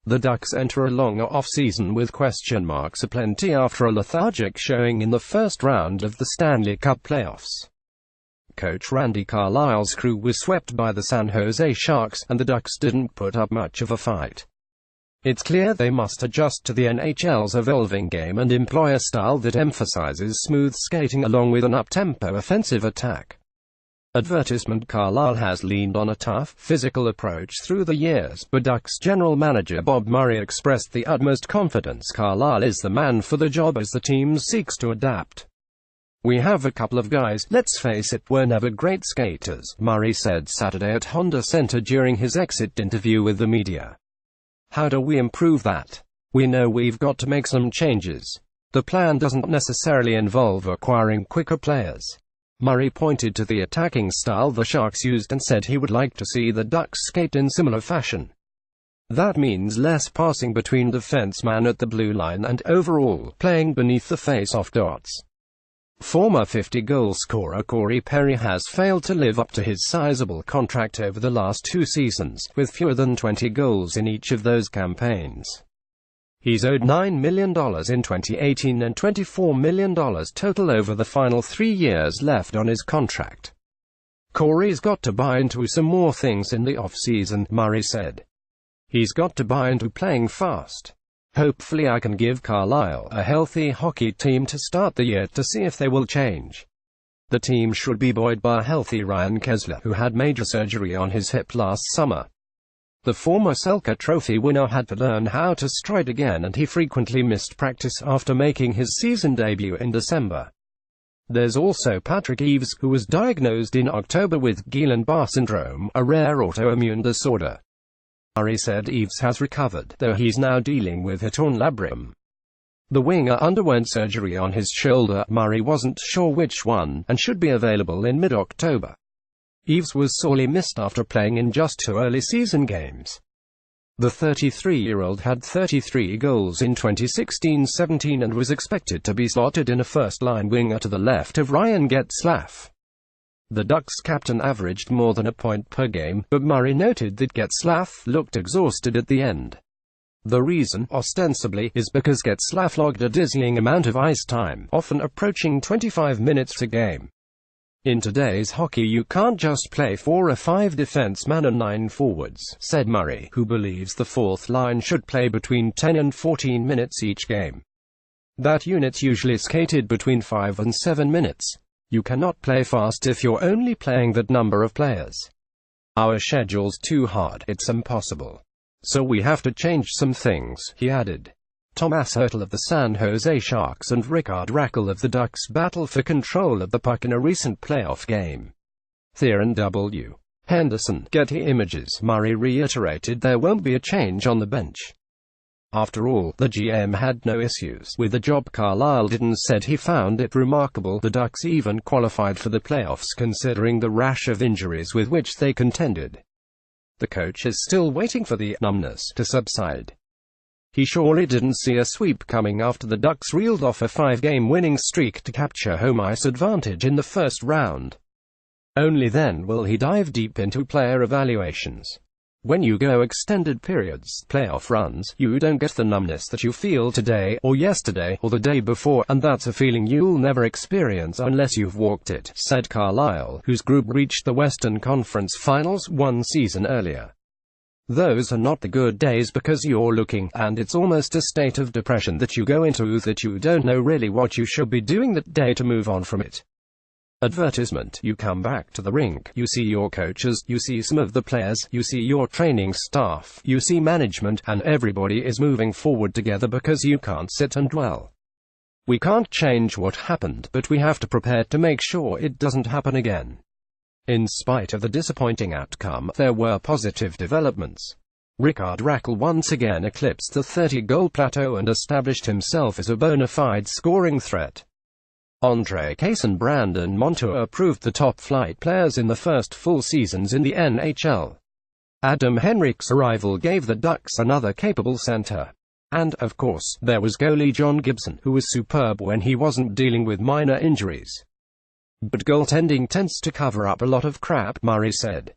The Ducks enter a longer off-season with question marks aplenty after a lethargic showing in the first round of the Stanley Cup playoffs. Coach Randy Carlyle's crew was swept by the San Jose Sharks, and the Ducks didn't put up much of a fight. It's clear they must adjust to the NHL's evolving game and employ a style that emphasizes smooth skating along with an up-tempo offensive attack. Advertisement. Carlyle has leaned on a tough, physical approach through the years, but Ducks general manager Bob Murray expressed the utmost confidence Carlyle is the man for the job as the team seeks to adapt. "We have a couple of guys, let's face it, were never great skaters," Murray said Saturday at Honda Center during his exit interview with the media. "How do we improve that? We know we've got to make some changes. The plan doesn't necessarily involve acquiring quicker players." Murray pointed to the attacking style the Sharks used and said he would like to see the Ducks skate in similar fashion. "That means less passing between defensemen at the blue line and overall playing beneath the face-off dots." Former 50-goal scorer Corey Perry has failed to live up to his sizable contract over the last 2 seasons, with fewer than 20 goals in each of those campaigns. He's owed $9 million in 2018 and $24 million total over the final 3 years left on his contract. "Corey's got to buy into some more things in the off-season," Murray said. "He's got to buy into playing fast. Hopefully I can give Carlyle a healthy hockey team to start the year to see if they will change. The team should be buoyed by a healthy Ryan Kesler, who had major surgery on his hip last summer. The former Selke Trophy winner had to learn how to stride again, and he frequently missed practice after making his season debut in December. There's also Patrick Eaves, who was diagnosed in October with Guillain-Barré syndrome, a rare autoimmune disorder." Murray said Eaves has recovered, though he's now dealing with a torn labrum. The winger underwent surgery on his shoulder. Murray wasn't sure which one, and should be available in mid-October. Eaves was sorely missed after playing in just 2 early season games. The 33-year-old had 33 goals in 2016-17 and was expected to be slotted in a first-line winger to the left of Ryan Getzlaf. The Ducks captain averaged more than a point per game, but Murray noted that Getzlaf looked exhausted at the end. The reason, ostensibly, is because Getzlaf logged a dizzying amount of ice time, often approaching 25 minutes a game. "In today's hockey you can't just play 4 or 5 defensemen and 9 forwards," said Murray, who believes the fourth line should play between 10 and 14 minutes each game. That unit's usually skated between 5 and 7 minutes. "You cannot play fast if you're only playing that number of players. Our schedule's too hard, it's impossible. So we have to change some things," he added. Thomas Hertl of the San Jose Sharks and Rickard Rakell of the Ducks battle for control of the puck in a recent playoff game. Theron W. Henderson, Getty Images. Murray reiterated there won't be a change on the bench. After all, the GM had no issues with the job Carlyle did and said he found it remarkable the Ducks even qualified for the playoffs considering the rash of injuries with which they contended. The coach is still waiting for the numbness to subside. He surely didn't see a sweep coming after the Ducks reeled off a 5-game winning streak to capture home ice advantage in the first round. Only then will he dive deep into player evaluations. When you go extended periods, playoff runs, you don't get the numbness that you feel today, or yesterday, or the day before, and that's a feeling you'll never experience unless you've walked it, said Carlyle, whose group reached the Western Conference Finals 1 season earlier. Those are not the good days because you're looking, and it's almost a state of depression that you go into that you don't know really what you should be doing that day to move on from it. Advertisement. You come back to the rink, you see your coaches, you see some of the players, you see your training staff, you see management, and everybody is moving forward together because you can't sit and dwell. We can't change what happened, but we have to prepare to make sure it doesn't happen again. In spite of the disappointing outcome, there were positive developments. Rickard Rakell once again eclipsed the 30-goal plateau and established himself as a bona fide scoring threat. Andre Case and Brandon Montour proved the top-flight players in the first full seasons in the NHL. Adam Henrique's arrival gave the Ducks another capable center. And, of course, there was goalie John Gibson, who was superb when he wasn't dealing with minor injuries. But goaltending tends to cover up a lot of crap, Murray said.